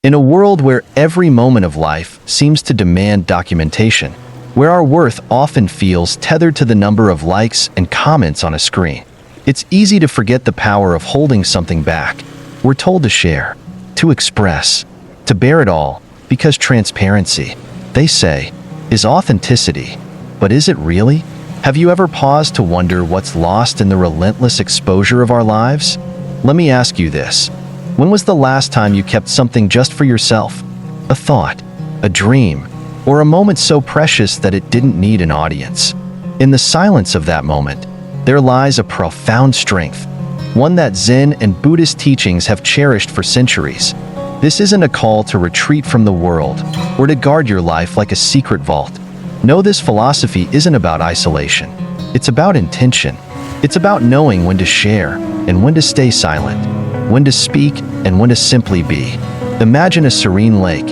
In a world where every moment of life seems to demand documentation, where our worth often feels tethered to the number of likes and comments on a screen, it's easy to forget the power of holding something back. We're told to share, to express, to bear it all, because transparency, they say, is authenticity. But is it really? Have you ever paused to wonder what's lost in the relentless exposure of our lives? Let me ask you this. When was the last time you kept something just for yourself? A thought, a dream, or a moment so precious that it didn't need an audience? In the silence of that moment, there lies a profound strength, one that Zen and Buddhist teachings have cherished for centuries. This isn't a call to retreat from the world or to guard your life like a secret vault. No, this philosophy isn't about isolation. It's about intention. It's about knowing when to share and when to stay silent, when to speak and when to simply be. Imagine a serene lake,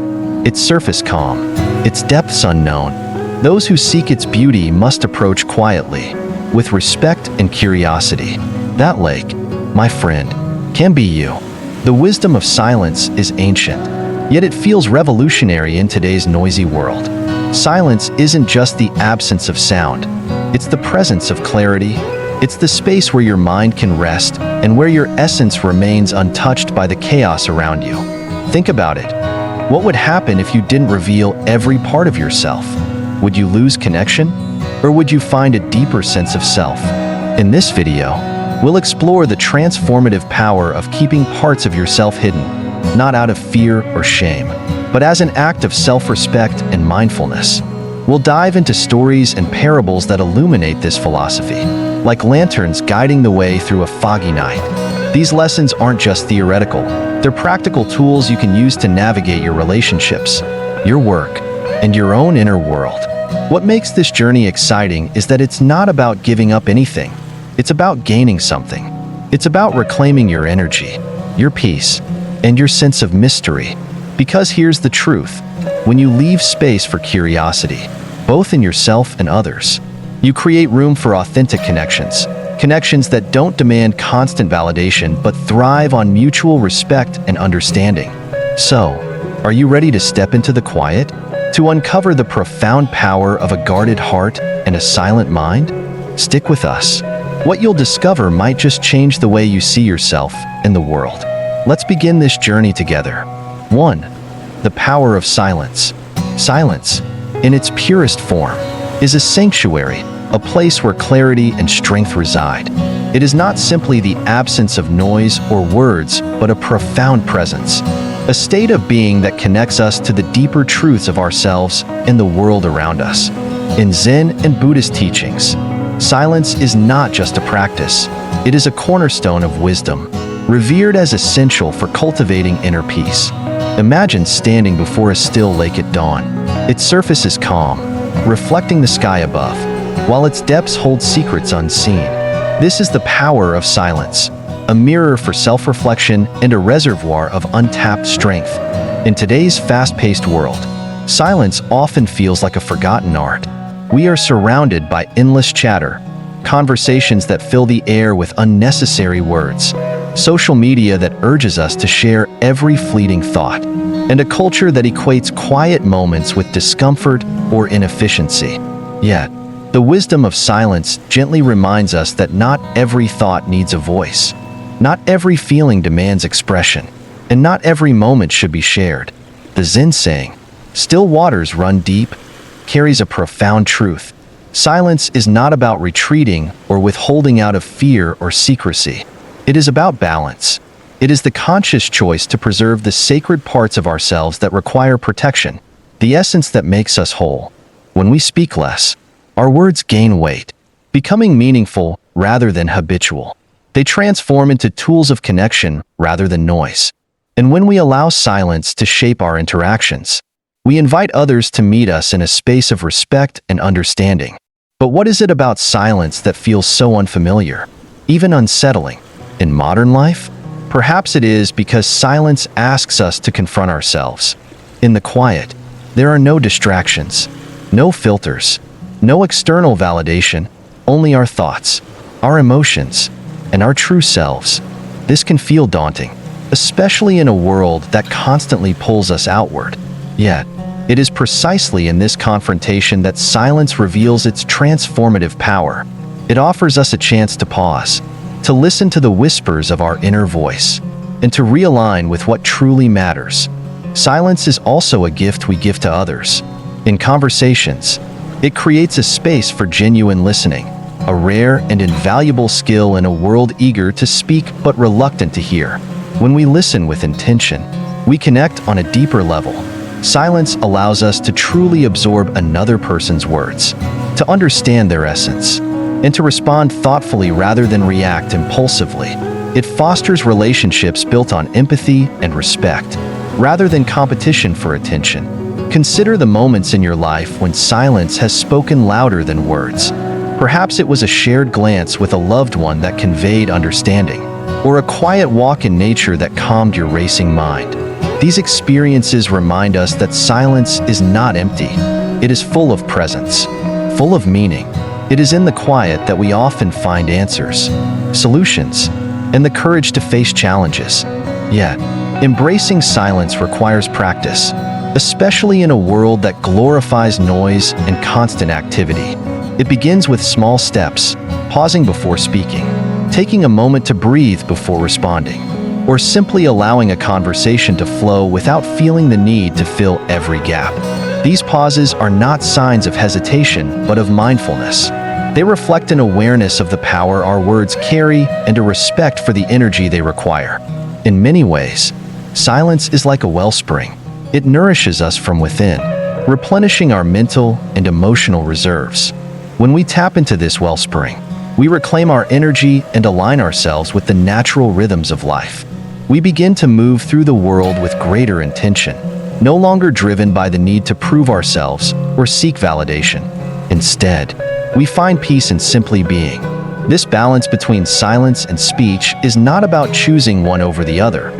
its surface calm, its depths unknown. Those who seek its beauty must approach quietly, with respect and curiosity. That lake, my friend, can be you. The wisdom of silence is ancient, yet it feels revolutionary in today's noisy world. Silence isn't just the absence of sound. It's the presence of clarity. It's the space where your mind can rest and where your essence remains untouched by the chaos around you. Think about it. What would happen if you didn't reveal every part of yourself? Would you lose connection? Or would you find a deeper sense of self? In this video, we'll explore the transformative power of keeping parts of yourself hidden, not out of fear or shame, but as an act of self-respect and mindfulness. We'll dive into stories and parables that illuminate this philosophy, like lanterns guiding the way through a foggy night. These lessons aren't just theoretical. They're practical tools you can use to navigate your relationships, your work, and your own inner world. What makes this journey exciting is that it's not about giving up anything. It's about gaining something. It's about reclaiming your energy, your peace, and your sense of mystery. Because here's the truth. When you leave space for curiosity, both in yourself and others, you create room for authentic connections. Connections that don't demand constant validation but thrive on mutual respect and understanding. So, are you ready to step into the quiet? To uncover the profound power of a guarded heart and a silent mind? Stick with us. What you'll discover might just change the way you see yourself and the world. Let's begin this journey together. 1. The power of silence. Silence, in its purest form, is a sanctuary, a place where clarity and strength reside. It is not simply the absence of noise or words, but a profound presence, a state of being that connects us to the deeper truths of ourselves and the world around us. In Zen and Buddhist teachings, silence is not just a practice, it is a cornerstone of wisdom, revered as essential for cultivating inner peace. Imagine standing before a still lake at dawn. Its surface is calm, reflecting the sky above, while its depths hold secrets unseen. This is the power of silence, a mirror for self-reflection and a reservoir of untapped strength. In today's fast-paced world, silence often feels like a forgotten art. We are surrounded by endless chatter, conversations that fill the air with unnecessary words, social media that urges us to share every fleeting thought, and a culture that equates quiet moments with discomfort or inefficiency. Yet, the wisdom of silence gently reminds us that not every thought needs a voice, not every feeling demands expression, and not every moment should be shared. The Zen saying, "Still waters run deep," carries a profound truth. Silence is not about retreating or withholding out of fear or secrecy. It is about balance. It is the conscious choice to preserve the sacred parts of ourselves that require protection, the essence that makes us whole. When we speak less, our words gain weight, becoming meaningful rather than habitual. They transform into tools of connection rather than noise. And when we allow silence to shape our interactions, we invite others to meet us in a space of respect and understanding. But what is it about silence that feels so unfamiliar, even unsettling? In modern life, perhaps it is because silence asks us to confront ourselves. In the quiet, there are no distractions, no filters, no external validation, only our thoughts, our emotions, and our true selves. This can feel daunting, especially in a world that constantly pulls us outward. Yet, it is precisely in this confrontation that silence reveals its transformative power. It offers us a chance to pause, to listen to the whispers of our inner voice, and to realign with what truly matters. Silence is also a gift we give to others. In conversations, it creates a space for genuine listening, a rare and invaluable skill in a world eager to speak but reluctant to hear. When we listen with intention, we connect on a deeper level. Silence allows us to truly absorb another person's words, to understand their essence, and to respond thoughtfully rather than react impulsively. It fosters relationships built on empathy and respect, rather than competition for attention. Consider the moments in your life when silence has spoken louder than words. Perhaps it was a shared glance with a loved one that conveyed understanding, or a quiet walk in nature that calmed your racing mind. These experiences remind us that silence is not empty. It is full of presence, full of meaning. It is in the quiet that we often find answers, solutions, and the courage to face challenges. Yet, embracing silence requires practice, especially in a world that glorifies noise and constant activity. It begins with small steps, pausing before speaking, taking a moment to breathe before responding, or simply allowing a conversation to flow without feeling the need to fill every gap. These pauses are not signs of hesitation, but of mindfulness. They reflect an awareness of the power our words carry and a respect for the energy they require. In many ways, silence is like a wellspring. It nourishes us from within, replenishing our mental and emotional reserves. When we tap into this wellspring, we reclaim our energy and align ourselves with the natural rhythms of life. We begin to move through the world with greater intention, no longer driven by the need to prove ourselves or seek validation. Instead, we find peace in simply being. This balance between silence and speech is not about choosing one over the other.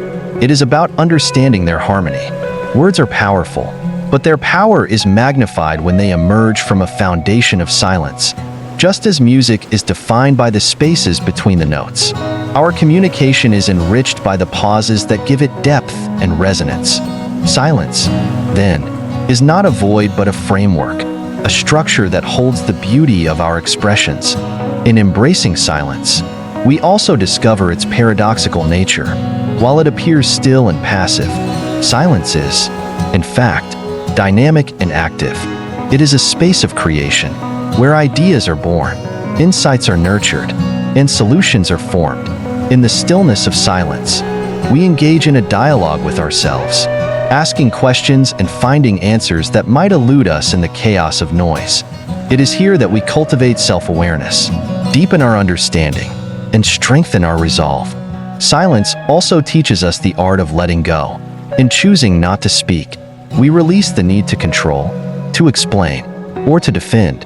It is about understanding their harmony. Words are powerful, but their power is magnified when they emerge from a foundation of silence. Just as music is defined by the spaces between the notes, our communication is enriched by the pauses that give it depth and resonance. Silence, then, is not a void but a framework, a structure that holds the beauty of our expressions. In embracing silence, we also discover its paradoxical nature. While it appears still and passive, silence is, in fact, dynamic and active. It is a space of creation, where ideas are born, insights are nurtured, and solutions are formed. In the stillness of silence, we engage in a dialogue with ourselves, asking questions and finding answers that might elude us in the chaos of noise. It is here that we cultivate self-awareness, deepen our understanding, and strengthen our resolve. Silence also teaches us the art of letting go. In choosing not to speak, we release the need to control, to explain, or to defend.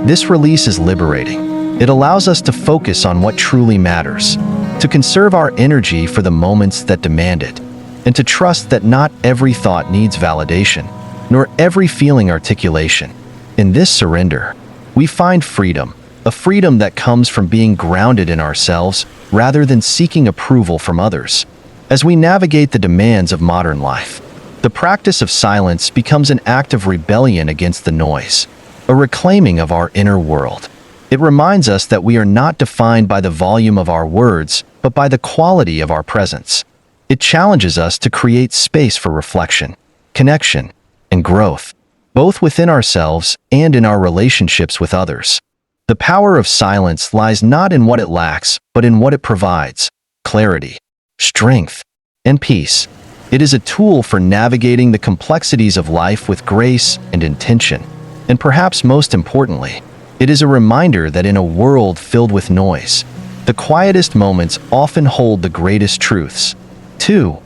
This release is liberating. It allows us to focus on what truly matters, to conserve our energy for the moments that demand it, and to trust that not every thought needs validation, nor every feeling articulation. In this surrender, we find freedom, a freedom that comes from being grounded in ourselves rather than seeking approval from others. As we navigate the demands of modern life, the practice of silence becomes an act of rebellion against the noise, a reclaiming of our inner world. It reminds us that we are not defined by the volume of our words, but by the quality of our presence. It challenges us to create space for reflection, connection, and growth, both within ourselves and in our relationships with others. The power of silence lies not in what it lacks, but in what it provides: clarity, strength, and peace. It is a tool for navigating the complexities of life with grace and intention. And perhaps most importantly, it is a reminder that in a world filled with noise, the quietest moments often hold the greatest truths. 2.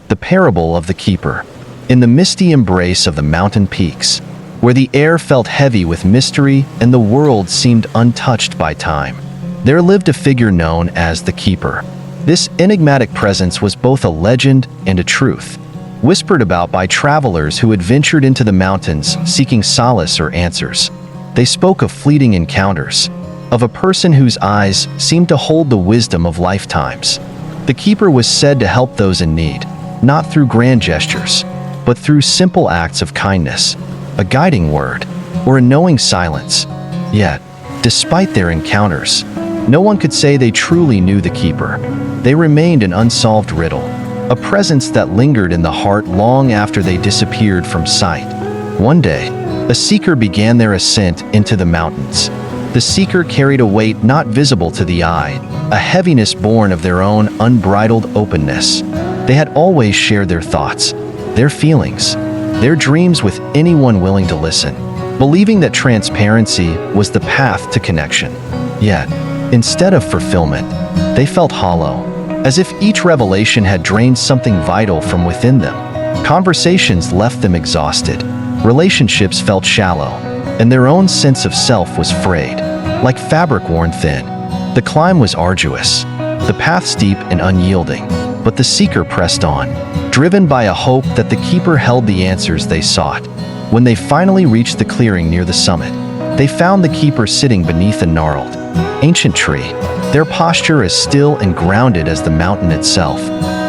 The parable of the keeper. In the misty embrace of the mountain peaks, where the air felt heavy with mystery and the world seemed untouched by time, there lived a figure known as the keeper. This enigmatic presence was both a legend and a truth, whispered about by travelers who had ventured into the mountains seeking solace or answers. They spoke of fleeting encounters, of a person whose eyes seemed to hold the wisdom of lifetimes. The keeper was said to help those in need, not through grand gestures, but through simple acts of kindness, a guiding word, or a knowing silence. Yet, despite their encounters, no one could say they truly knew the keeper. They remained an unsolved riddle, a presence that lingered in the heart long after they disappeared from sight. One day, a seeker began their ascent into the mountains. The seeker carried a weight not visible to the eye, a heaviness born of their own unbridled openness. They had always shared their thoughts, their feelings, their dreams with anyone willing to listen, believing that transparency was the path to connection. Yet, instead of fulfillment, they felt hollow, as if each revelation had drained something vital from within them. Conversations left them exhausted, relationships felt shallow, and their own sense of self was frayed, like fabric worn thin. The climb was arduous, the path steep and unyielding, but the seeker pressed on, driven by a hope that the keeper held the answers they sought. When they finally reached the clearing near the summit, they found the keeper sitting beneath a gnarled, ancient tree, their posture as still and grounded as the mountain itself.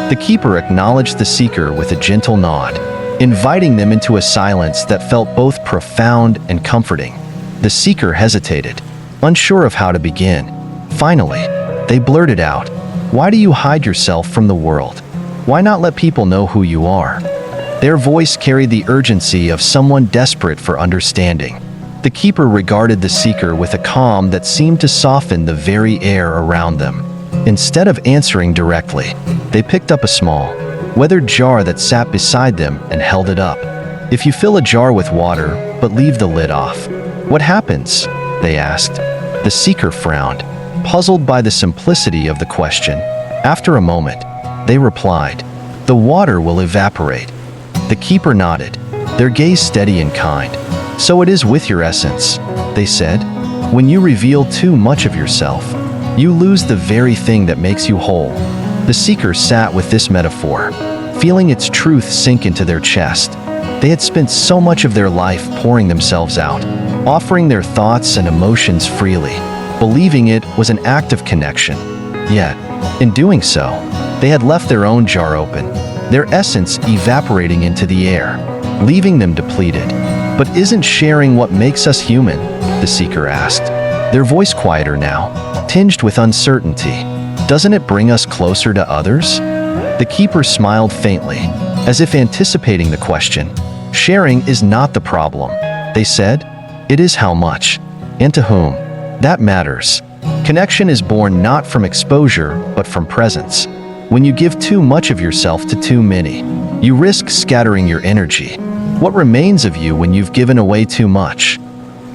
The keeper acknowledged the seeker with a gentle nod, inviting them into a silence that felt both profound and comforting. The seeker hesitated, unsure of how to begin. Finally, they blurted out, "Why do you hide yourself from the world? Why not let people know who you are?" Their voice carried the urgency of someone desperate for understanding. The keeper regarded the seeker with a calm that seemed to soften the very air around them. Instead of answering directly, they picked up a small, weathered jar that sat beside them and held it up. "If you fill a jar with water, but leave the lid off, what happens?" they asked. The seeker frowned, puzzled by the simplicity of the question. After a moment, they replied, "The water will evaporate." The keeper nodded, their gaze steady and kind. "So it is with your essence," they said. "When you reveal too much of yourself, you lose the very thing that makes you whole." The seeker sat with this metaphor, feeling its truth sink into their chest. They had spent so much of their life pouring themselves out, offering their thoughts and emotions freely, believing it was an act of connection. Yet, in doing so, they had left their own jar open, their essence evaporating into the air, leaving them depleted. "But isn't sharing what makes us human?" the seeker asked, their voice quieter now, tinged with uncertainty. "Doesn't it bring us closer to others?" The keeper smiled faintly, as if anticipating the question. "Sharing is not the problem," they said. "It is how much, and to whom. That matters. Connection is born not from exposure, but from presence. When you give too much of yourself to too many, you risk scattering your energy. What remains of you when you've given away too much?"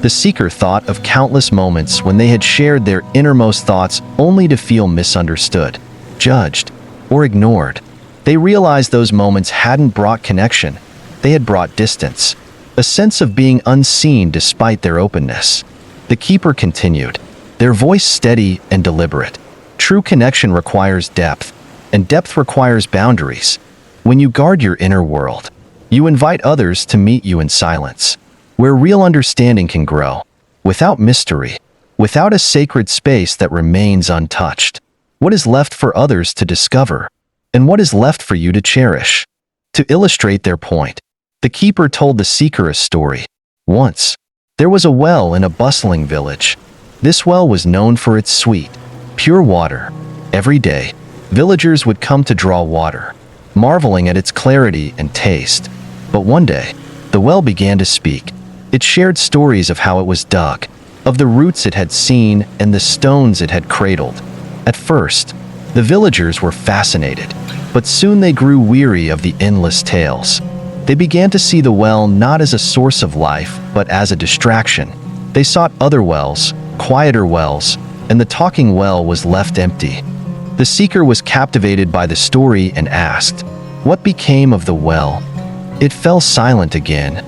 The seeker thought of countless moments when they had shared their innermost thoughts only to feel misunderstood, judged, or ignored. They realized those moments hadn't brought connection, they had brought distance, a sense of being unseen despite their openness. The keeper continued, their voice steady and deliberate. "True connection requires depth, and depth requires boundaries. When you guard your inner world, you invite others to meet you in silence, where real understanding can grow, without mystery, without a sacred space that remains untouched. What is left for others to discover, and what is left for you to cherish?" To illustrate their point, the keeper told the seeker a story. Once, there was a well in a bustling village. This well was known for its sweet, pure water. Every day, villagers would come to draw water, marveling at its clarity and taste. But one day, the well began to speak. It shared stories of how it was dug, of the roots it had seen and the stones it had cradled. At first, the villagers were fascinated, but soon they grew weary of the endless tales. They began to see the well not as a source of life, but as a distraction. They sought other wells, quieter wells, and the talking well was left empty. The seeker was captivated by the story and asked, "What became of the well?" It fell silent again.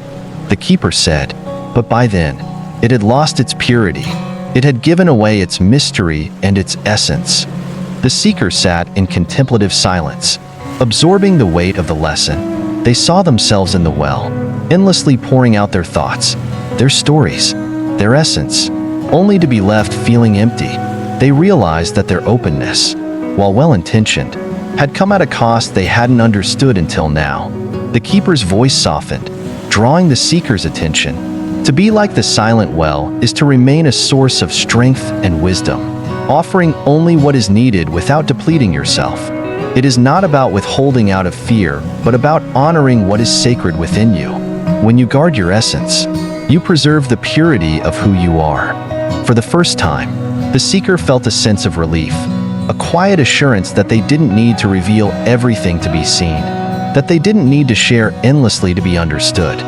The keeper said, "But by then, it had lost its purity. It had given away its mystery and its essence." The seeker sat in contemplative silence, absorbing the weight of the lesson. They saw themselves in the well, endlessly pouring out their thoughts, their stories, their essence, only to be left feeling empty. They realized that their openness, while well-intentioned, had come at a cost they hadn't understood until now. The keeper's voice softened, drawing the seeker's attention. To be like the silent well is to remain a source of strength and wisdom, offering only what is needed without depleting yourself. It is not about withholding out of fear, but about honoring what is sacred within you. When you guard your essence, you preserve the purity of who you are. For the first time, the seeker felt a sense of relief, a quiet assurance that they didn't need to reveal everything to be seen, that they didn't need to share endlessly to be understood.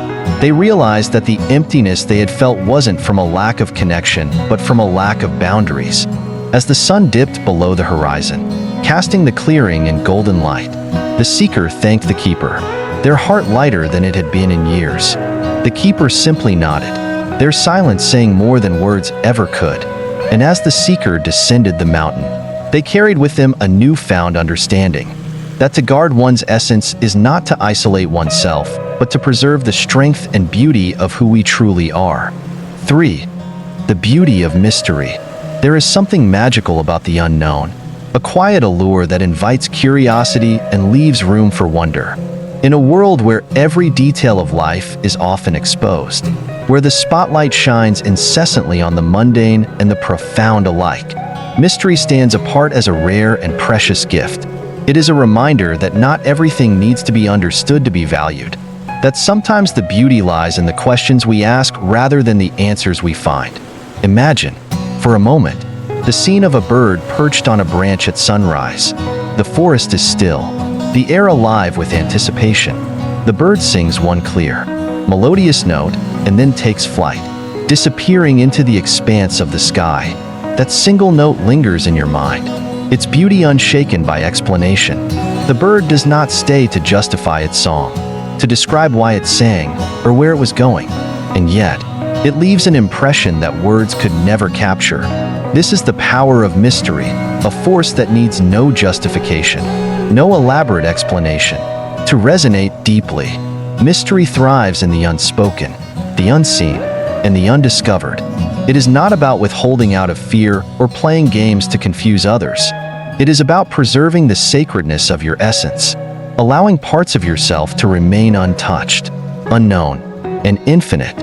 They realized that the emptiness they had felt wasn't from a lack of connection, but from a lack of boundaries. As the sun dipped below the horizon, casting the clearing in golden light, the seeker thanked the keeper, their heart lighter than it had been in years. The keeper simply nodded, their silence saying more than words ever could. And as the seeker descended the mountain, they carried with them a newfound understanding that to guard one's essence is not to isolate oneself, but to preserve the strength and beauty of who we truly are. 3. The beauty of mystery. There is something magical about the unknown, a quiet allure that invites curiosity and leaves room for wonder. In a world where every detail of life is often exposed, where the spotlight shines incessantly on the mundane and the profound alike, mystery stands apart as a rare and precious gift. It is a reminder that not everything needs to be understood to be valued, that sometimes the beauty lies in the questions we ask rather than the answers we find. Imagine, for a moment, the scene of a bird perched on a branch at sunrise. The forest is still, the air alive with anticipation. The bird sings one clear, melodious note and then takes flight, disappearing into the expanse of the sky. That single note lingers in your mind, its beauty unshaken by explanation. The bird does not stay to justify its song, to describe why it sang or where it was going, and yet, it leaves an impression that words could never capture. This is the power of mystery, a force that needs no justification, no elaborate explanation. To resonate deeply, mystery thrives in the unspoken, the unseen, and the undiscovered. It is not about withholding out of fear or playing games to confuse others. It is about preserving the sacredness of your essence, allowing parts of yourself to remain untouched, unknown, and infinite.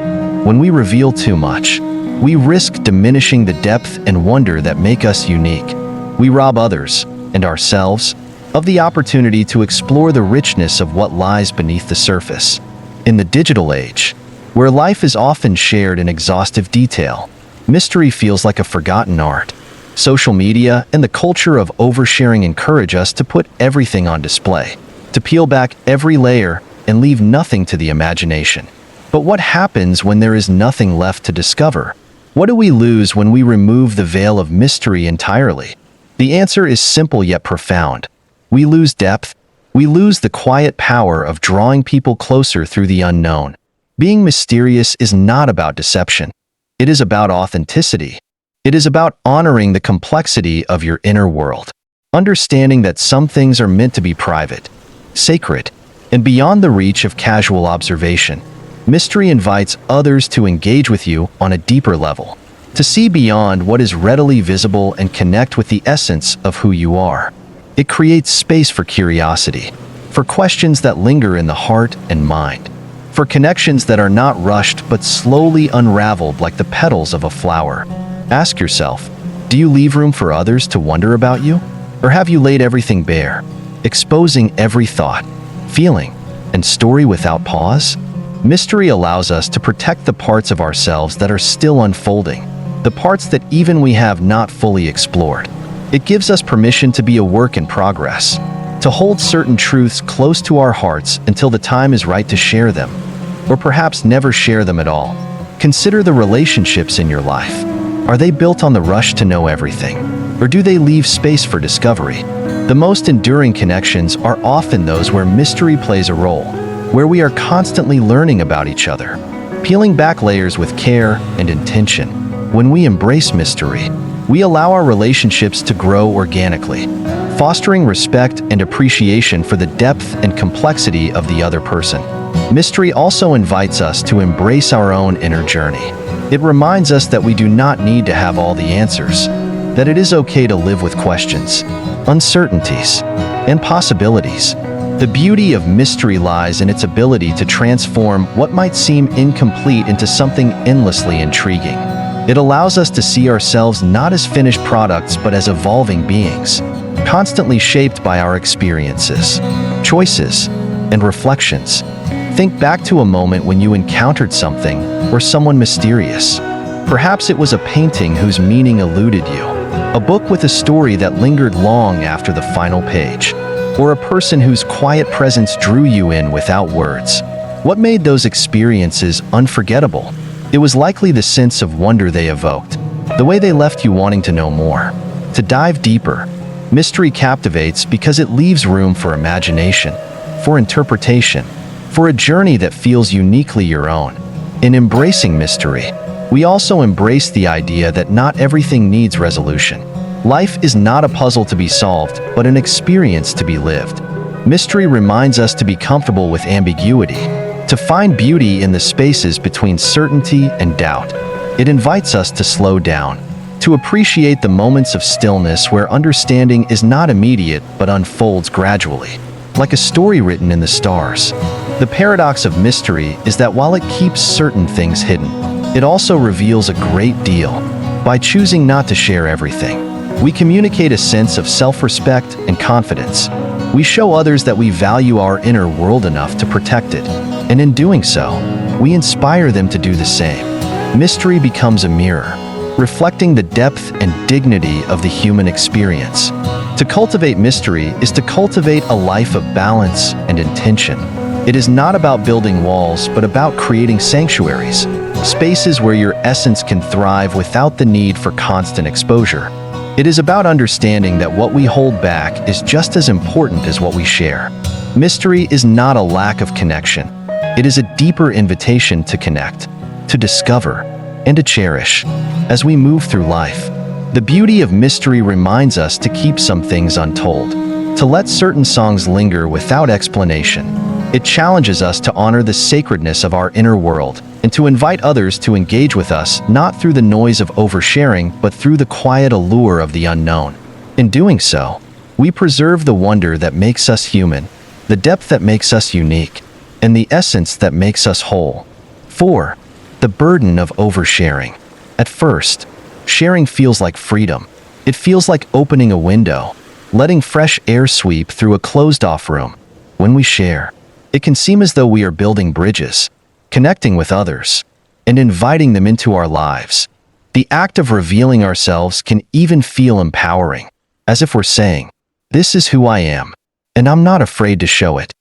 When we reveal too much, we risk diminishing the depth and wonder that make us unique. We rob others, and ourselves, of the opportunity to explore the richness of what lies beneath the surface. In the digital age, where life is often shared in exhaustive detail, mystery feels like a forgotten art. Social media and the culture of oversharing encourage us to put everything on display, to peel back every layer and leave nothing to the imagination. But what happens when there is nothing left to discover? What do we lose when we remove the veil of mystery entirely? The answer is simple yet profound. We lose depth. We lose the quiet power of drawing people closer through the unknown. Being mysterious is not about deception. It is about authenticity. It is about honoring the complexity of your inner world, understanding that some things are meant to be private, sacred, and beyond the reach of casual observation. Mystery invites others to engage with you on a deeper level, to see beyond what is readily visible and connect with the essence of who you are. It creates space for curiosity, for questions that linger in the heart and mind, for connections that are not rushed but slowly unraveled like the petals of a flower. Ask yourself, do you leave room for others to wonder about you? Or have you laid everything bare, exposing every thought, feeling, and story without pause? Mystery allows us to protect the parts of ourselves that are still unfolding, the parts that even we have not fully explored. It gives us permission to be a work in progress, to hold certain truths close to our hearts until the time is right to share them, or perhaps never share them at all. Consider the relationships in your life. Are they built on the rush to know everything, or do they leave space for discovery? The most enduring connections are often those where mystery plays a role, where we are constantly learning about each other, peeling back layers with care and intention. When we embrace mystery, we allow our relationships to grow organically, fostering respect and appreciation for the depth and complexity of the other person. Mystery also invites us to embrace our own inner journey. It reminds us that we do not need to have all the answers, that it is okay to live with questions, uncertainties, and possibilities. The beauty of mystery lies in its ability to transform what might seem incomplete into something endlessly intriguing. It allows us to see ourselves not as finished products but as evolving beings, constantly shaped by our experiences, choices, and reflections. Think back to a moment when you encountered something or someone mysterious. Perhaps it was a painting whose meaning eluded you, a book with a story that lingered long after the final page, or a person whose quiet presence drew you in without words. What made those experiences unforgettable? It was likely the sense of wonder they evoked, the way they left you wanting to know more, to dive deeper. Mystery captivates because it leaves room for imagination, for interpretation, for a journey that feels uniquely your own. In embracing mystery, we also embrace the idea that not everything needs resolution. Life is not a puzzle to be solved, but an experience to be lived. Mystery reminds us to be comfortable with ambiguity, to find beauty in the spaces between certainty and doubt. It invites us to slow down, to appreciate the moments of stillness where understanding is not immediate but unfolds gradually, like a story written in the stars. The paradox of mystery is that while it keeps certain things hidden, it also reveals a great deal. By choosing not to share everything, we communicate a sense of self-respect and confidence. We show others that we value our inner world enough to protect it, and in doing so, we inspire them to do the same. Mystery becomes a mirror, reflecting the depth and dignity of the human experience. To cultivate mystery is to cultivate a life of balance and intention. It is not about building walls, but about creating sanctuaries, spaces where your essence can thrive without the need for constant exposure. It is about understanding that what we hold back is just as important as what we share. Mystery is not a lack of connection. It is a deeper invitation to connect, to discover, and to cherish. As we move through life, the beauty of mystery reminds us to keep some things untold, to let certain songs linger without explanation. It challenges us to honor the sacredness of our inner world and to invite others to engage with us not through the noise of oversharing, but through the quiet allure of the unknown. In doing so, we preserve the wonder that makes us human, the depth that makes us unique, and the essence that makes us whole. 4. The burden of oversharing. At first, sharing feels like freedom. It feels like opening a window, letting fresh air sweep through a closed-off room. When we share, it can seem as though we are building bridges, connecting with others, and inviting them into our lives. The act of revealing ourselves can even feel empowering, as if we're saying, "This is who I am, and I'm not afraid to show it."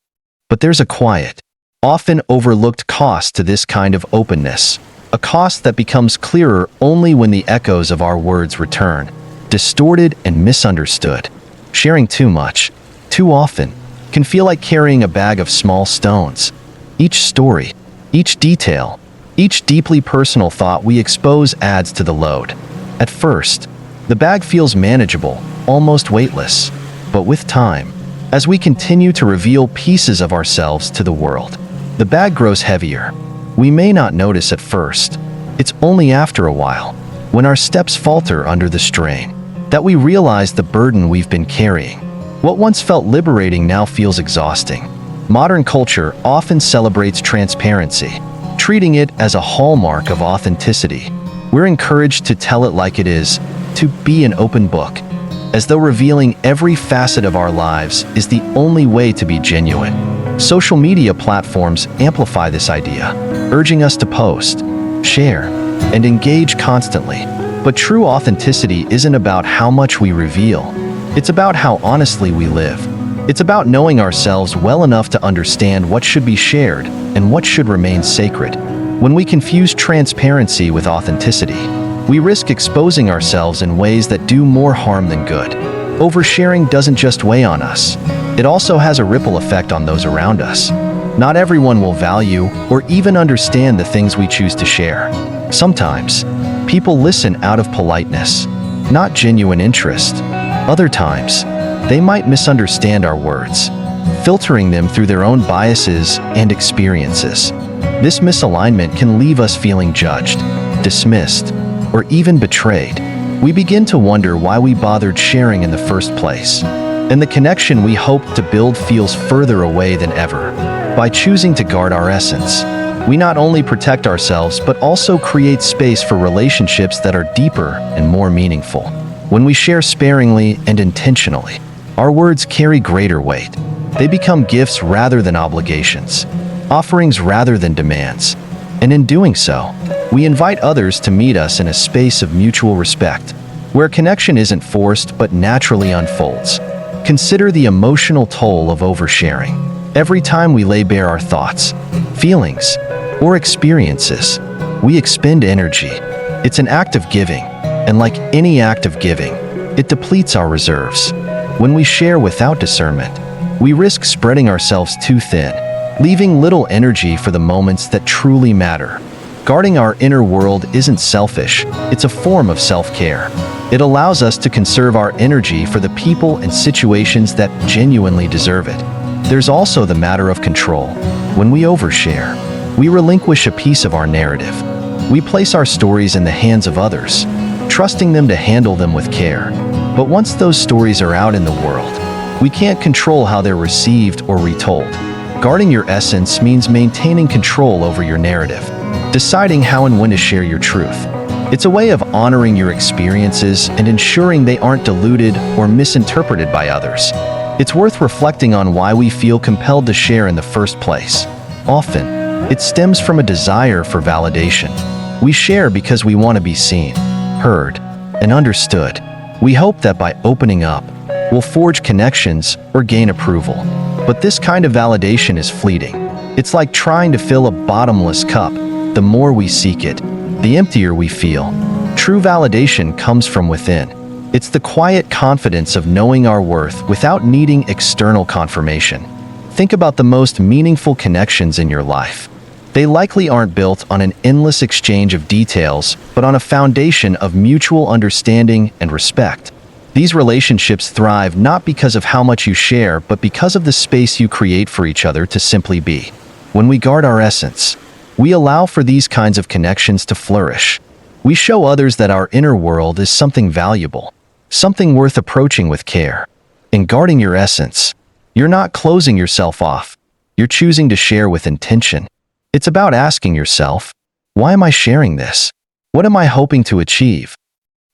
But there's a quiet, often overlooked cost to this kind of openness, a cost that becomes clearer only when the echoes of our words return, distorted and misunderstood. Sharing too much, too often, can feel like carrying a bag of small stones. Each story, each detail, each deeply personal thought we expose adds to the load. At first, the bag feels manageable, almost weightless. But with time, as we continue to reveal pieces of ourselves to the world, the bag grows heavier. We may not notice at first. It's only after a while, when our steps falter under the strain, that we realize the burden we've been carrying. What once felt liberating now feels exhausting. Modern culture often celebrates transparency, treating it as a hallmark of authenticity. We're encouraged to tell it like it is, to be an open book, as though revealing every facet of our lives is the only way to be genuine. Social media platforms amplify this idea, urging us to post, share, and engage constantly. But true authenticity isn't about how much we reveal. It's about how honestly we live. It's about knowing ourselves well enough to understand what should be shared and what should remain sacred. When we confuse transparency with authenticity, we risk exposing ourselves in ways that do more harm than good. Oversharing doesn't just weigh on us. It also has a ripple effect on those around us. Not everyone will value or even understand the things we choose to share. Sometimes, people listen out of politeness, not genuine interest. Other times, they might misunderstand our words, filtering them through their own biases and experiences. This misalignment can leave us feeling judged, dismissed, or even betrayed. we begin to wonder why we bothered sharing in the first place. And the connection we hoped to build feels further away than ever. By choosing to guard our essence, we not only protect ourselves but also create space for relationships that are deeper and more meaningful. When we share sparingly and intentionally, our words carry greater weight. They become gifts rather than obligations, offerings rather than demands. And in doing so, we invite others to meet us in a space of mutual respect, where connection isn't forced but naturally unfolds. Consider the emotional toll of oversharing. Every time we lay bare our thoughts, feelings, or experiences, we expend energy. It's an act of giving, and like any act of giving, it depletes our reserves. When we share without discernment, we risk spreading ourselves too thin, leaving little energy for the moments that truly matter. Guarding our inner world isn't selfish, it's a form of self-care. It allows us to conserve our energy for the people and situations that genuinely deserve it. There's also the matter of control. When we overshare, we relinquish a piece of our narrative. We place our stories in the hands of others, trusting them to handle them with care. But once those stories are out in the world, we can't control how they're received or retold. Guarding your essence means maintaining control over your narrative, deciding how and when to share your truth. It's a way of honoring your experiences and ensuring they aren't diluted or misinterpreted by others. It's worth reflecting on why we feel compelled to share in the first place. Often, it stems from a desire for validation. We share because we want to be seen, heard, and understood. We hope that by opening up, we'll forge connections or gain approval. But this kind of validation is fleeting. It's like trying to fill a bottomless cup. The more we seek it, the emptier we feel. True validation comes from within. It's the quiet confidence of knowing our worth without needing external confirmation. Think about the most meaningful connections in your life. They likely aren't built on an endless exchange of details, but on a foundation of mutual understanding and respect. These relationships thrive not because of how much you share, but because of the space you create for each other to simply be. When we guard our essence, we allow for these kinds of connections to flourish. We show others that our inner world is something valuable, something worth approaching with care. In guarding your essence, you're not closing yourself off. You're choosing to share with intention. It's about asking yourself, why am I sharing this? What am I hoping to achieve?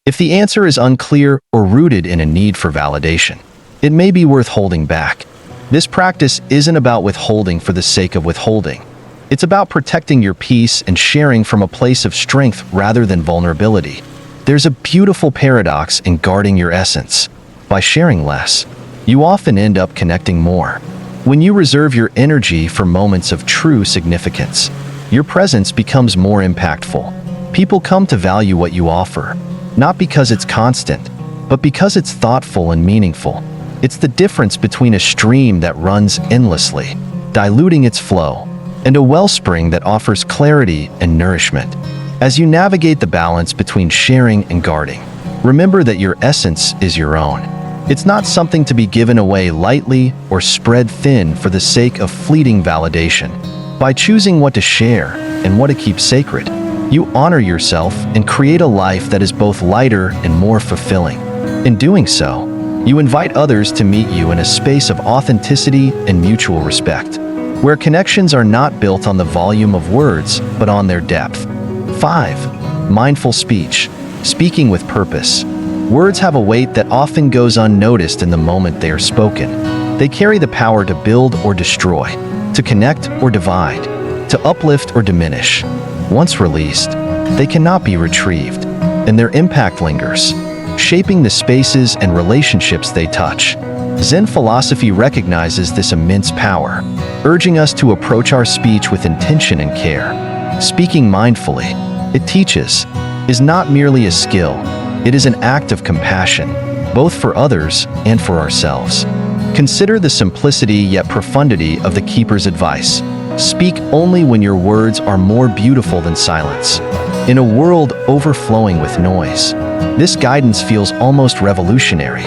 If the answer is unclear or rooted in a need for validation, it may be worth holding back. This practice isn't about withholding for the sake of withholding. It's about protecting your peace and sharing from a place of strength rather than vulnerability. There's a beautiful paradox in guarding your essence. By sharing less, you often end up connecting more. When you reserve your energy for moments of true significance, your presence becomes more impactful. People come to value what you offer, not because it's constant, but because it's thoughtful and meaningful. It's the difference between a stream that runs endlessly, diluting its flow, and a wellspring that offers clarity and nourishment. As you navigate the balance between sharing and guarding, remember that your essence is your own. It's not something to be given away lightly or spread thin for the sake of fleeting validation. By choosing what to share and what to keep sacred, you honor yourself and create a life that is both lighter and more fulfilling. In doing so, you invite others to meet you in a space of authenticity and mutual respect, where connections are not built on the volume of words, but on their depth. 5. Mindful speech. Speaking with purpose. Words have a weight that often goes unnoticed in the moment they are spoken. They carry the power to build or destroy, to connect or divide, to uplift or diminish. Once released, they cannot be retrieved, and their impact lingers, shaping the spaces and relationships they touch. Zen philosophy recognizes this immense power, urging us to approach our speech with intention and care. Speaking mindfully, it teaches, is not merely a skill, it is an act of compassion, both for others and for ourselves. Consider the simplicity yet profundity of the keeper's advice. Speak only when your words are more beautiful than silence. In a world overflowing with noise, this guidance feels almost revolutionary.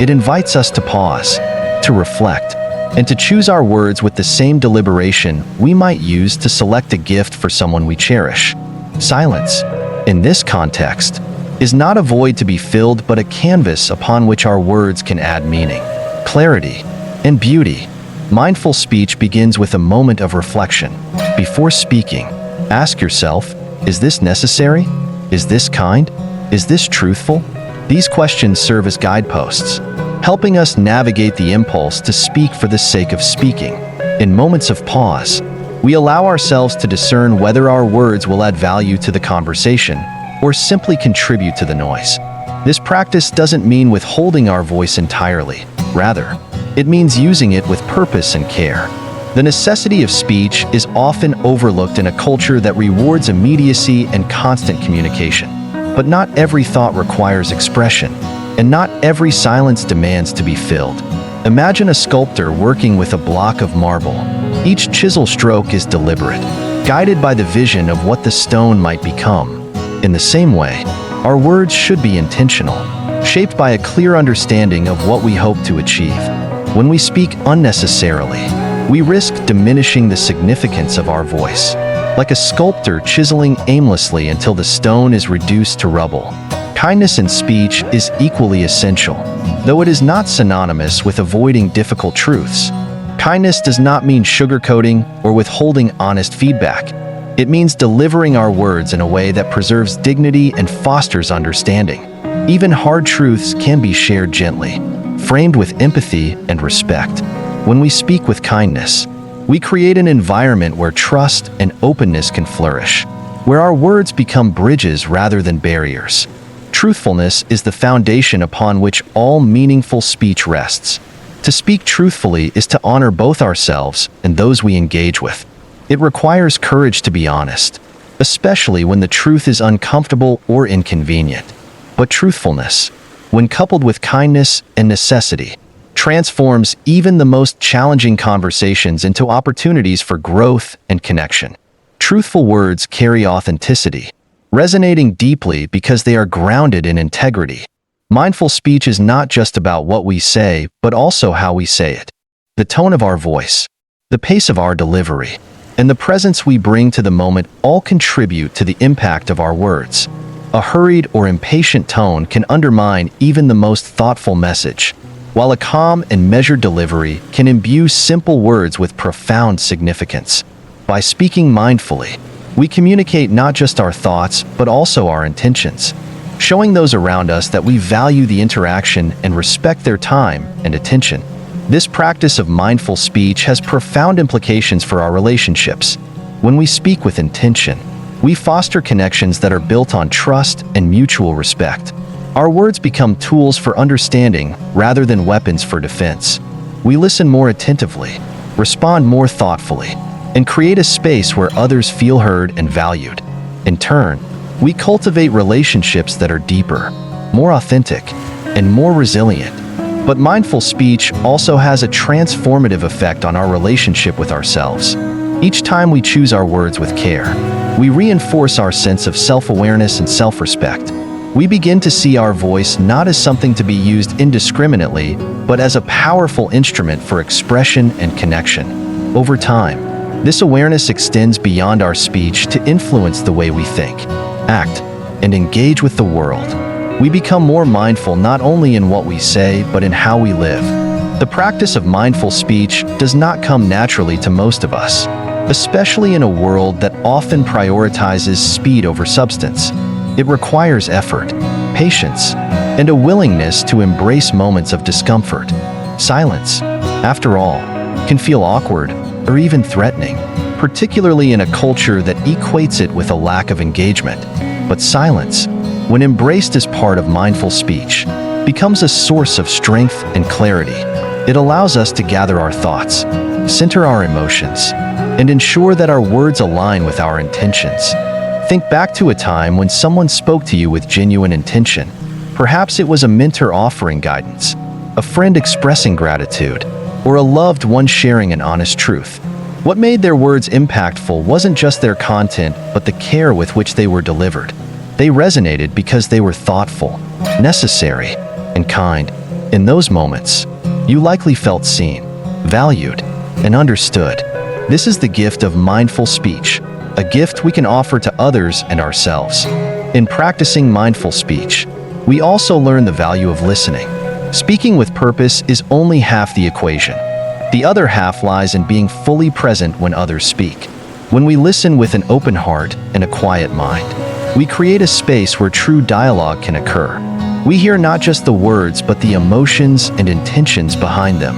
It invites us to pause, to reflect, and to choose our words with the same deliberation we might use to select a gift for someone we cherish. Silence, in this context, is not a void to be filled but a canvas upon which our words can add meaning, clarity, and beauty. Mindful speech begins with a moment of reflection. Before speaking, ask yourself, is this necessary? Is this kind? Is this truthful? These questions serve as guideposts, helping us navigate the impulse to speak for the sake of speaking. In moments of pause, we allow ourselves to discern whether our words will add value to the conversation or simply contribute to the noise. This practice doesn't mean withholding our voice entirely. Rather, it means using it with purpose and care. The necessity of speech is often overlooked in a culture that rewards immediacy and constant communication. But not every thought requires expression, and not every silence demands to be filled. Imagine a sculptor working with a block of marble. Each chisel stroke is deliberate, guided by the vision of what the stone might become. In the same way, our words should be intentional, shaped by a clear understanding of what we hope to achieve. When we speak unnecessarily, we risk diminishing the significance of our voice, like a sculptor chiseling aimlessly until the stone is reduced to rubble. Kindness in speech is equally essential, though it is not synonymous with avoiding difficult truths. Kindness does not mean sugarcoating or withholding honest feedback. It means delivering our words in a way that preserves dignity and fosters understanding. Even hard truths can be shared gently, framed with empathy and respect. When we speak with kindness, we create an environment where trust and openness can flourish, where our words become bridges rather than barriers. Truthfulness is the foundation upon which all meaningful speech rests. To speak truthfully is to honor both ourselves and those we engage with. It requires courage to be honest, especially when the truth is uncomfortable or inconvenient. But truthfulness, when coupled with kindness and necessity, transforms even the most challenging conversations into opportunities for growth and connection. Truthful words carry authenticity, resonating deeply because they are grounded in integrity. Mindful speech is not just about what we say, but also how we say it. The tone of our voice, the pace of our delivery, and the presence we bring to the moment all contribute to the impact of our words. A hurried or impatient tone can undermine even the most thoughtful message, while a calm and measured delivery can imbue simple words with profound significance. By speaking mindfully, we communicate not just our thoughts, but also our intentions, showing those around us that we value the interaction and respect their time and attention. This practice of mindful speech has profound implications for our relationships. When we speak with intention, we foster connections that are built on trust and mutual respect. Our words become tools for understanding rather than weapons for defense. We listen more attentively, respond more thoughtfully, and create a space where others feel heard and valued. In turn, we cultivate relationships that are deeper, more authentic, and more resilient. But mindful speech also has a transformative effect on our relationship with ourselves. Each time we choose our words with care, we reinforce our sense of self-awareness and self-respect. We begin to see our voice not as something to be used indiscriminately, but as a powerful instrument for expression and connection. Over time, this awareness extends beyond our speech to influence the way we think, act, and engage with the world. We become more mindful not only in what we say, but in how we live. The practice of mindful speech does not come naturally to most of us, especially in a world that often prioritizes speed over substance. It requires effort, patience, and a willingness to embrace moments of discomfort. Silence, after all, can feel awkward or even threatening, particularly in a culture that equates it with a lack of engagement. But silence, when embraced as part of mindful speech, becomes a source of strength and clarity. It allows us to gather our thoughts, center our emotions, and ensure that our words align with our intentions. Think back to a time when someone spoke to you with genuine intention. Perhaps it was a mentor offering guidance, a friend expressing gratitude, or a loved one sharing an honest truth. What made their words impactful wasn't just their content, but the care with which they were delivered. They resonated because they were thoughtful, necessary, and kind. In those moments, you likely felt seen, valued, and understood. This is the gift of mindful speech, a gift we can offer to others and ourselves. In practicing mindful speech, we also learn the value of listening. Speaking with purpose is only half the equation. The other half lies in being fully present when others speak. When we listen with an open heart and a quiet mind, we create a space where true dialogue can occur. We hear not just the words but the emotions and intentions behind them.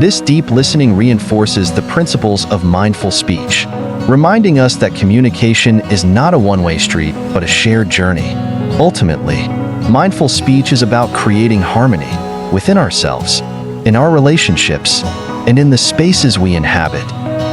This deep listening reinforces the principles of mindful speech, reminding us that communication is not a one-way street but a shared journey. Ultimately, mindful speech is about creating harmony within ourselves, in our relationships, and in the spaces we inhabit.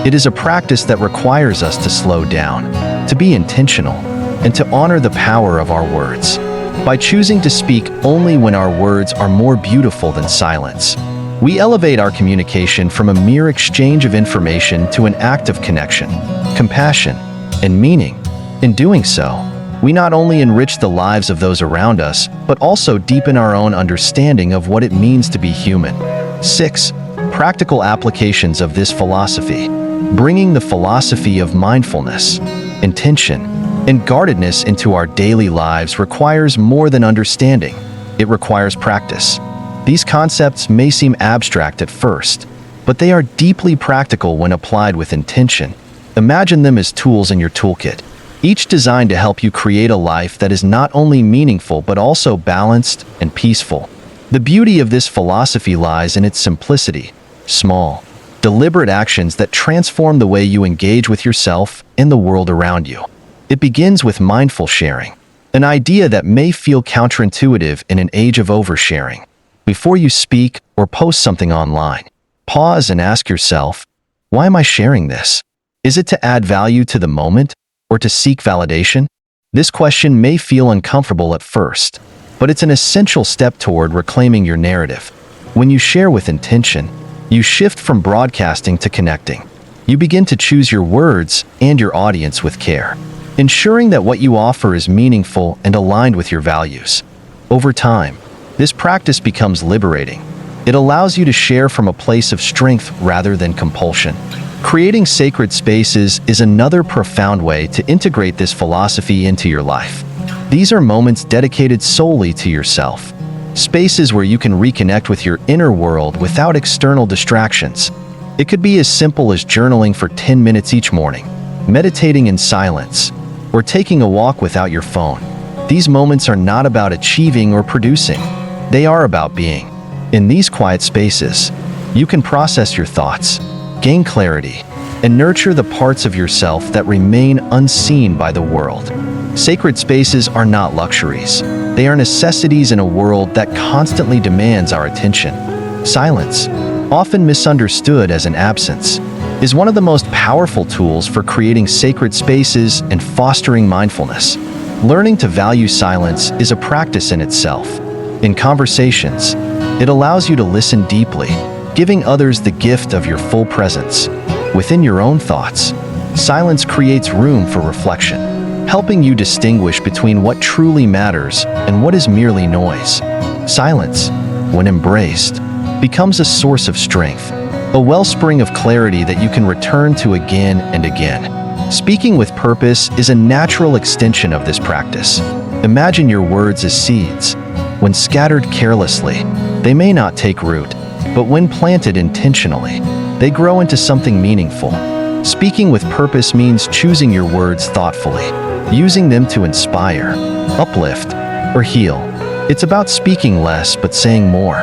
It is a practice that requires us to slow down, to be intentional, and to honor the power of our words. By choosing to speak only when our words are more beautiful than silence, we elevate our communication from a mere exchange of information to an act of connection, compassion, and meaning. In doing so, we not only enrich the lives of those around us, but also deepen our own understanding of what it means to be human. 6. Practical applications of this philosophy. Bringing the philosophy of mindfulness, intention, and guardedness into our daily lives requires more than understanding. It requires practice. These concepts may seem abstract at first, but they are deeply practical when applied with intention. Imagine them as tools in your toolkit, each designed to help you create a life that is not only meaningful but also balanced and peaceful. The beauty of this philosophy lies in its simplicity: small, deliberate actions that transform the way you engage with yourself and the world around you. It begins with mindful sharing, an idea that may feel counterintuitive in an age of oversharing. Before you speak or post something online, pause and ask yourself, why am I sharing this? Is it to add value to the moment or to seek validation? This question may feel uncomfortable at first, but it's an essential step toward reclaiming your narrative. When you share with intention, you shift from broadcasting to connecting. You begin to choose your words and your audience with care, ensuring that what you offer is meaningful and aligned with your values. Over time, this practice becomes liberating. It allows you to share from a place of strength rather than compulsion. Creating sacred spaces is another profound way to integrate this philosophy into your life. These are moments dedicated solely to yourself. Spaces where you can reconnect with your inner world without external distractions. It could be as simple as journaling for 10 minutes each morning, meditating in silence, or taking a walk without your phone. These moments are not about achieving or producing. They are about being. In these quiet spaces, you can process your thoughts, gain clarity, and nurture the parts of yourself that remain unseen by the world. Sacred spaces are not luxuries. They are necessities in a world that constantly demands our attention. Silence, often misunderstood as an absence, is one of the most powerful tools for creating sacred spaces and fostering mindfulness. Learning to value silence is a practice in itself. In conversations, it allows you to listen deeply, giving others the gift of your full presence. Within your own thoughts, silence creates room for reflection, helping you distinguish between what truly matters and what is merely noise. Silence, when embraced, becomes a source of strength, a wellspring of clarity that you can return to again and again. Speaking with purpose is a natural extension of this practice. Imagine your words as seeds. When scattered carelessly, they may not take root, but when planted intentionally, they grow into something meaningful. Speaking with purpose means choosing your words thoughtfully, using them to inspire, uplift, or heal. It's about speaking less but saying more.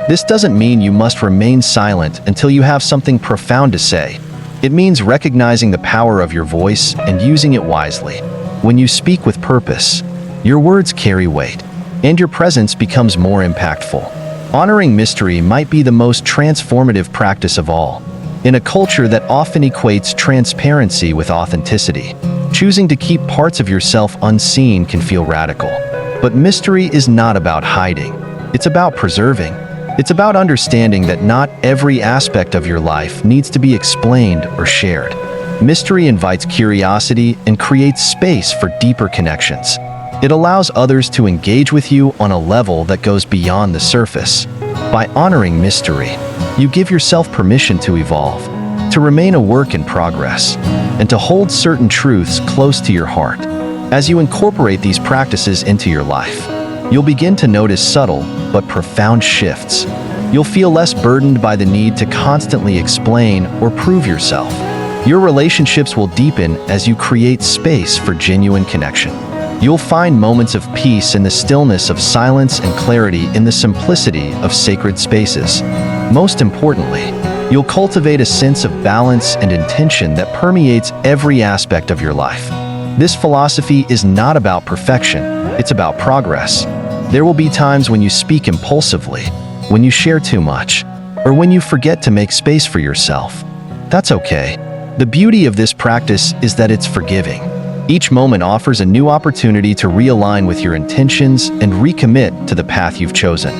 This doesn't mean you must remain silent until you have something profound to say. It means recognizing the power of your voice and using it wisely. When you speak with purpose, your words carry weight, and your presence becomes more impactful. Honoring mystery might be the most transformative practice of all. In a culture that often equates transparency with authenticity, choosing to keep parts of yourself unseen can feel radical. But mystery is not about hiding. It's about preserving. It's about understanding that not every aspect of your life needs to be explained or shared. Mystery invites curiosity and creates space for deeper connections. It allows others to engage with you on a level that goes beyond the surface. By honoring mystery, you give yourself permission to evolve, to remain a work in progress, and to hold certain truths close to your heart. As you incorporate these practices into your life, you'll begin to notice subtle but profound shifts. You'll feel less burdened by the need to constantly explain or prove yourself. Your relationships will deepen as you create space for genuine connection. You'll find moments of peace in the stillness of silence and clarity in the simplicity of sacred spaces. Most importantly, you'll cultivate a sense of balance and intention that permeates every aspect of your life. This philosophy is not about perfection, it's about progress. There will be times when you speak impulsively, when you share too much, or when you forget to make space for yourself. That's okay. The beauty of this practice is that it's forgiving. Each moment offers a new opportunity to realign with your intentions and recommit to the path you've chosen.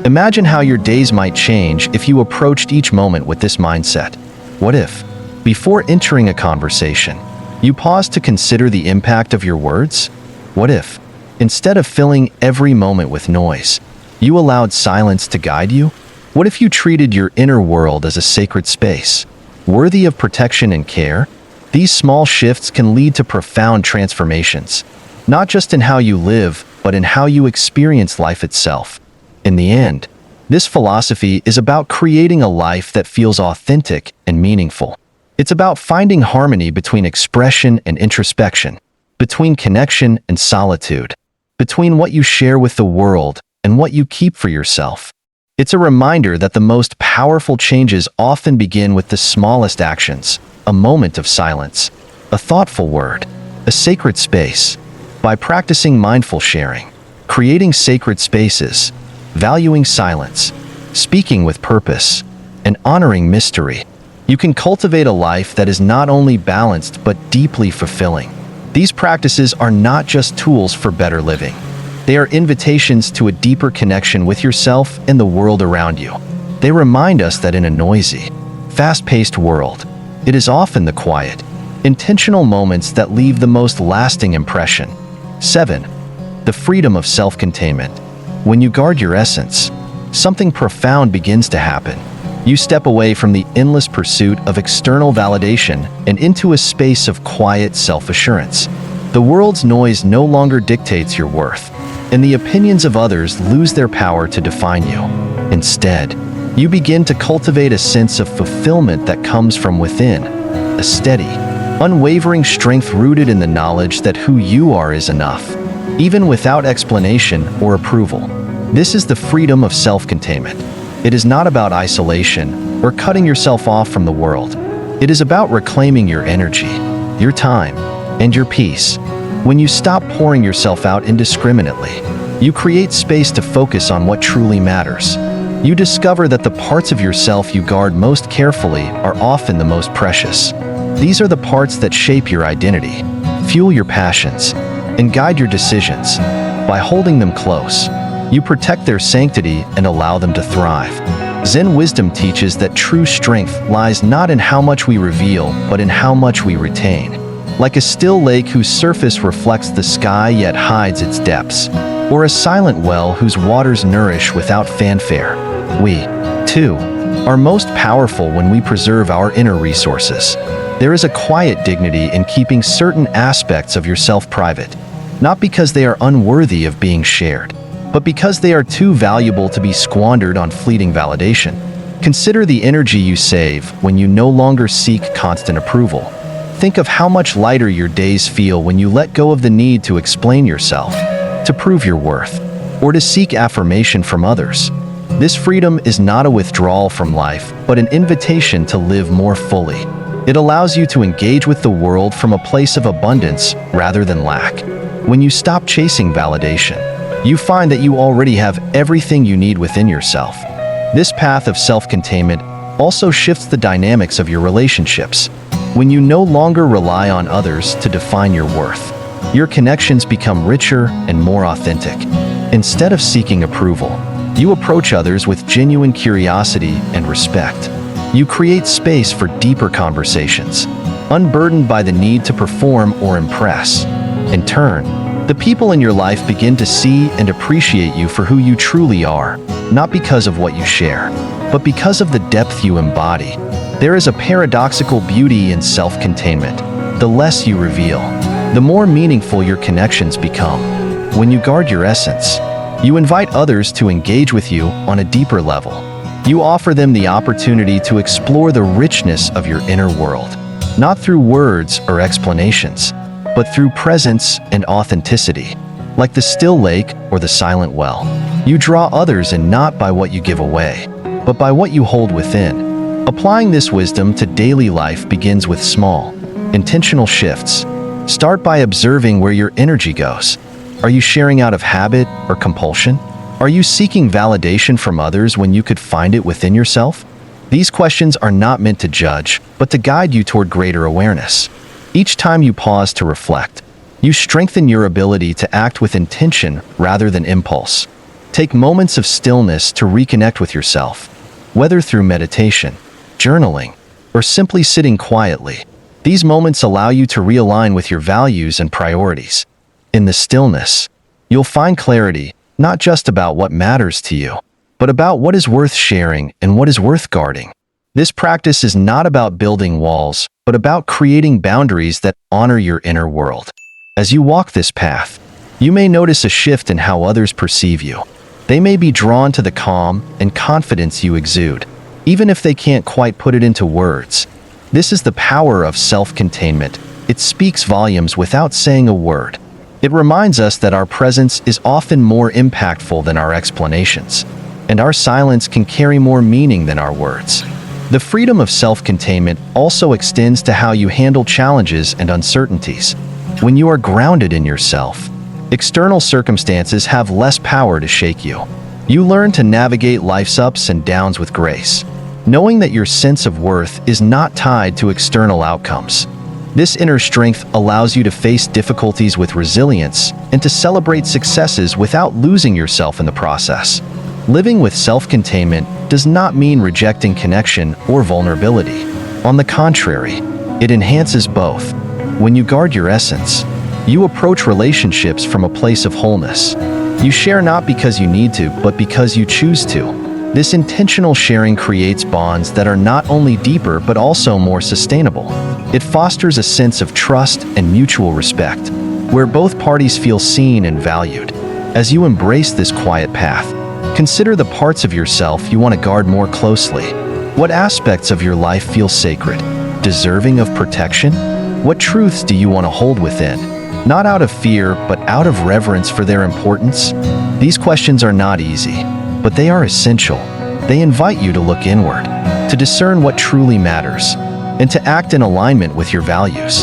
Imagine how your days might change if you approached each moment with this mindset. What if, before entering a conversation, you paused to consider the impact of your words? What if, instead of filling every moment with noise, you allowed silence to guide you? What if you treated your inner world as a sacred space, worthy of protection and care? These small shifts can lead to profound transformations, not just in how you live, but in how you experience life itself. In the end, this philosophy is about creating a life that feels authentic and meaningful. It's about finding harmony between expression and introspection, between connection and solitude, between what you share with the world and what you keep for yourself. It's a reminder that the most powerful changes often begin with the smallest actions, a moment of silence, a thoughtful word, a sacred space. By practicing mindful sharing, creating sacred spaces, valuing silence, speaking with purpose, and honoring mystery, you can cultivate a life that is not only balanced but deeply fulfilling. These practices are not just tools for better living. They are invitations to a deeper connection with yourself and the world around you. They remind us that in a noisy, fast-paced world, it is often the quiet, intentional moments that leave the most lasting impression. 7. The freedom of self-containment. When you guard your essence, something profound begins to happen. You step away from the endless pursuit of external validation and into a space of quiet self-assurance. The world's noise no longer dictates your worth, and the opinions of others lose their power to define you. Instead, you begin to cultivate a sense of fulfillment that comes from within, a steady, unwavering strength rooted in the knowledge that who you are is enough, even without explanation or approval. This is the freedom of self-containment. It is not about isolation or cutting yourself off from the world. It is about reclaiming your energy, your time, and your peace. When you stop pouring yourself out indiscriminately, you create space to focus on what truly matters. You discover that the parts of yourself you guard most carefully are often the most precious. These are the parts that shape your identity, fuel your passions, and guide your decisions. By holding them close, you protect their sanctity and allow them to thrive. Zen wisdom teaches that true strength lies not in how much we reveal, but in how much we retain. Like a still lake whose surface reflects the sky yet hides its depths, or a silent well whose waters nourish without fanfare. We, too, are most powerful when we preserve our inner resources. There is a quiet dignity in keeping certain aspects of yourself private, not because they are unworthy of being shared, but because they are too valuable to be squandered on fleeting validation. Consider the energy you save when you no longer seek constant approval. Think of how much lighter your days feel when you let go of the need to explain yourself, to prove your worth, or to seek affirmation from others. This freedom is not a withdrawal from life, but an invitation to live more fully. It allows you to engage with the world from a place of abundance rather than lack. When you stop chasing validation, you find that you already have everything you need within yourself. This path of self-containment also shifts the dynamics of your relationships. When you no longer rely on others to define your worth, your connections become richer and more authentic. Instead of seeking approval, you approach others with genuine curiosity and respect. You create space for deeper conversations, unburdened by the need to perform or impress. In turn, the people in your life begin to see and appreciate you for who you truly are, not because of what you share, but because of the depth you embody. There is a paradoxical beauty in self-containment. The less you reveal, the more meaningful your connections become. When you guard your essence, you invite others to engage with you on a deeper level. You offer them the opportunity to explore the richness of your inner world, not through words or explanations, but through presence and authenticity. Like the still lake or the silent well, you draw others in not by what you give away, but by what you hold within. Applying this wisdom to daily life begins with small, intentional shifts. Start by observing where your energy goes. Are you sharing out of habit or compulsion? Are you seeking validation from others when you could find it within yourself? These questions are not meant to judge, but to guide you toward greater awareness. Each time you pause to reflect, you strengthen your ability to act with intention rather than impulse. Take moments of stillness to reconnect with yourself, whether through meditation, journaling, or simply sitting quietly. These moments allow you to realign with your values and priorities. In the stillness, you'll find clarity, not just about what matters to you, but about what is worth sharing and what is worth guarding. This practice is not about building walls, but about creating boundaries that honor your inner world. As you walk this path, you may notice a shift in how others perceive you. They may be drawn to the calm and confidence you exude, even if they can't quite put it into words. This is the power of self-containment. It speaks volumes without saying a word. It reminds us that our presence is often more impactful than our explanations, and our silence can carry more meaning than our words. The freedom of self-containment also extends to how you handle challenges and uncertainties. When you are grounded in yourself, external circumstances have less power to shake you. You learn to navigate life's ups and downs with grace, knowing that your sense of worth is not tied to external outcomes. This inner strength allows you to face difficulties with resilience and to celebrate successes without losing yourself in the process. Living with self-containment does not mean rejecting connection or vulnerability. On the contrary, it enhances both. When you guard your essence, you approach relationships from a place of wholeness. You share not because you need to, but because you choose to. This intentional sharing creates bonds that are not only deeper but also more sustainable. It fosters a sense of trust and mutual respect, where both parties feel seen and valued. As you embrace this quiet path, consider the parts of yourself you want to guard more closely. What aspects of your life feel sacred, deserving of protection? What truths do you want to hold within, not out of fear, but out of reverence for their importance? These questions are not easy, but they are essential. They invite you to look inward, to discern what truly matters, and to act in alignment with your values.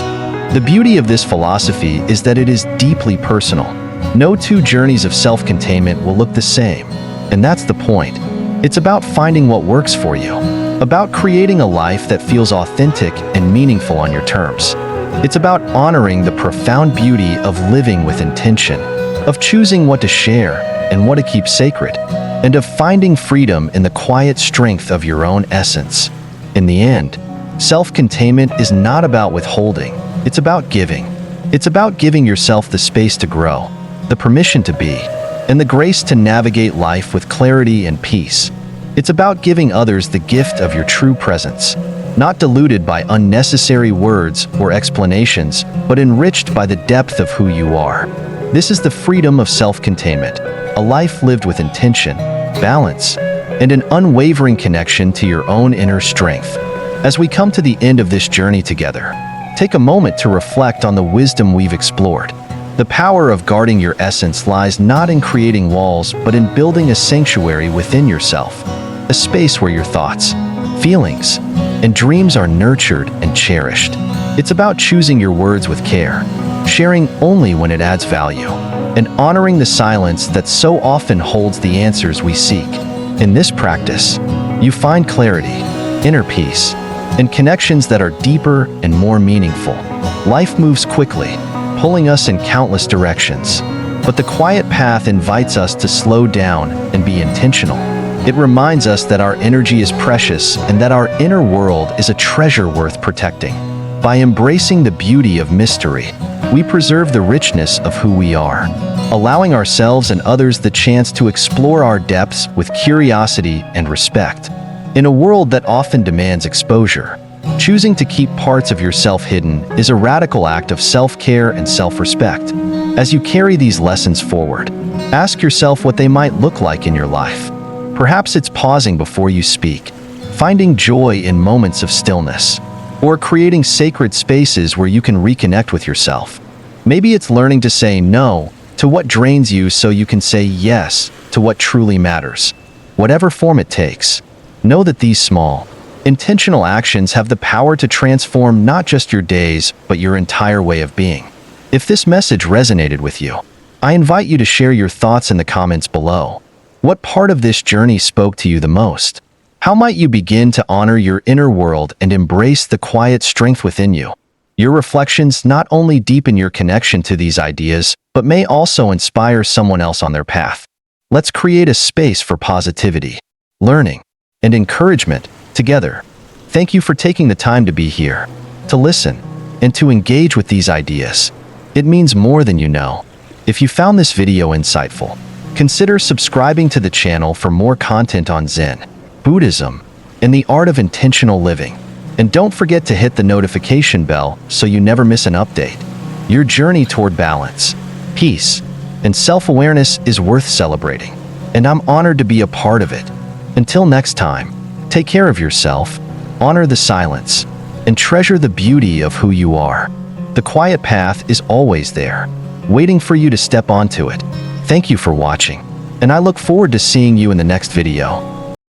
The beauty of this philosophy is that it is deeply personal. No two journeys of self-containment will look the same, and that's the point. It's about finding what works for you, about creating a life that feels authentic and meaningful on your terms. It's about honoring the profound beauty of living with intention, of choosing what to share and what to keep sacred, and of finding freedom in the quiet strength of your own essence. In the end, self-containment is not about withholding, it's about giving. It's about giving yourself the space to grow, the permission to be, and the grace to navigate life with clarity and peace. It's about giving others the gift of your true presence, not diluted by unnecessary words or explanations, but enriched by the depth of who you are. This is the freedom of self-containment, a life lived with intention, balance, and an unwavering connection to your own inner strength. As we come to the end of this journey together, take a moment to reflect on the wisdom we've explored. The power of guarding your essence lies not in creating walls, but in building a sanctuary within yourself, a space where your thoughts, feelings, and dreams are nurtured and cherished. It's about choosing your words with care, sharing only when it adds value, and honoring the silence that so often holds the answers we seek. In this practice, you find clarity, inner peace, and connections that are deeper and more meaningful. Life moves quickly, pulling us in countless directions, but the quiet path invites us to slow down and be intentional. It reminds us that our energy is precious and that our inner world is a treasure worth protecting. By embracing the beauty of mystery, we preserve the richness of who we are, allowing ourselves and others the chance to explore our depths with curiosity and respect. In a world that often demands exposure, Choosing to keep parts of yourself hidden is a radical act of self-care and self-respect. As you carry these lessons forward, ask yourself what they might look like in your life. Perhaps it's pausing before you speak, finding joy in moments of stillness, or creating sacred spaces where you can reconnect with yourself. Maybe it's learning to say no to what drains you so you can say yes to what truly matters. Whatever form it takes, know that these small, intentional actions have the power to transform not just your days, but your entire way of being. If this message resonated with you, I invite you to share your thoughts in the comments below. What part of this journey spoke to you the most? How might you begin to honor your inner world and embrace the quiet strength within you? Your reflections not only deepen your connection to these ideas, but may also inspire someone else on their path. Let's create a space for positivity, learning, and encouragement together. Thank you for taking the time to be here, to listen, and to engage with these ideas. It means more than you know. If you found this video insightful, consider subscribing to the channel for more content on Zen, Buddhism, and the art of intentional living. And don't forget to hit the notification bell so you never miss an update. Your journey toward balance, peace, and self-awareness is worth celebrating, and I'm honored to be a part of it. Until next time, take care of yourself, honor the silence, and treasure the beauty of who you are. The quiet path is always there, waiting for you to step onto it. Thank you for watching, and I look forward to seeing you in the next video.